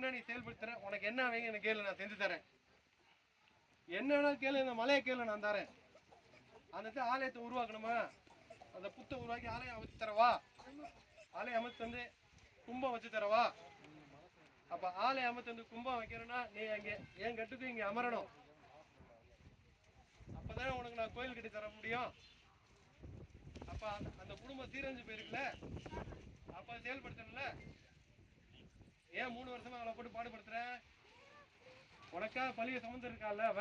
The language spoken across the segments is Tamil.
என்ன நீ செயல்படுத்துற, உனக்கு என்ன வேணும் எனக்கு கேளு, நான் செஞ்சு தரேன். என்ன வேணாலும் கேளு, இந்த மலையை கேளு, நான் தரேன். அந்த ஆலயத்தை உருவாக்கணுமா, அந்த புத்தை உருவாக்கி ஆலயம் அமைச்சு தரவா, ஆலயம் அமைச்சு வந்து கும்பம் வச்சு தரவா. அப்ப ஆலயம் அமைச்சு வந்து கும்பம் வைக்கிறேன்னா நீ அங்க என் கட்டுக்கு இங்க அமரணும். அப்பதானே உனக்கு நான் கோயில் கட்டி தர முடியும். அப்ப அந்த குடும்பம் சீரழிஞ்சு போயிருக்குல்ல, அப்ப செயல்படுத்தணும்ல. ஏன் 3 வருஷமா அவளை போட்டு பாடுபடுத்துற? உனக்கா பழிய சுமந்து இருக்கால அவ.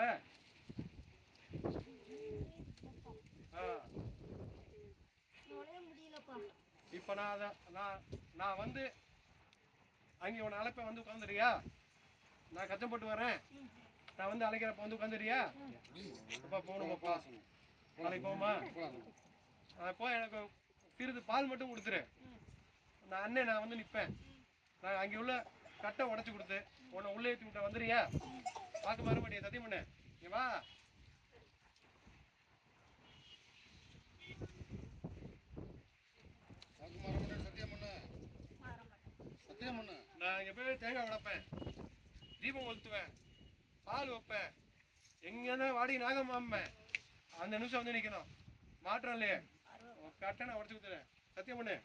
இப்ப நான் வந்து அங்க உன்னை அழைப்ப வந்து உட்காந்துறியா? நான் கஷ்டப்பட்டு வரேன், நான் வந்து அழைக்கிறப்ப வந்து உட்காந்துறியா? அப்பா போகணுமாப்பா, நாளைக்கு போமா அப்போ எனக்கு சிறிது பால் மட்டும் கொடுத்துரு. நான் அண்ணே நான் வந்து நிற்பேன். நான் அங்கே உள்ள கட்டை உடச்சி கொடுத்து உன்னை உள்ளே ஏற்றி விட்டா வந்துறியா? பார்க்க மாற மாட்டியா? சத்தியம் பண்ணு, நீ வா. நான் இங்கே போய் தேங்காய் உடைப்பேன், தீபம் கொளுத்துவேன், பால் வைப்பேன், எங்கன்னா வாடி நாகம்மாம்பேன். அந்த நிமிஷம் வந்து நிற்கணும். மாற்றம் இல்லையே, கட்டை நான் உடச்சி கொடுத்துறேன். சத்தியம் பண்ணு.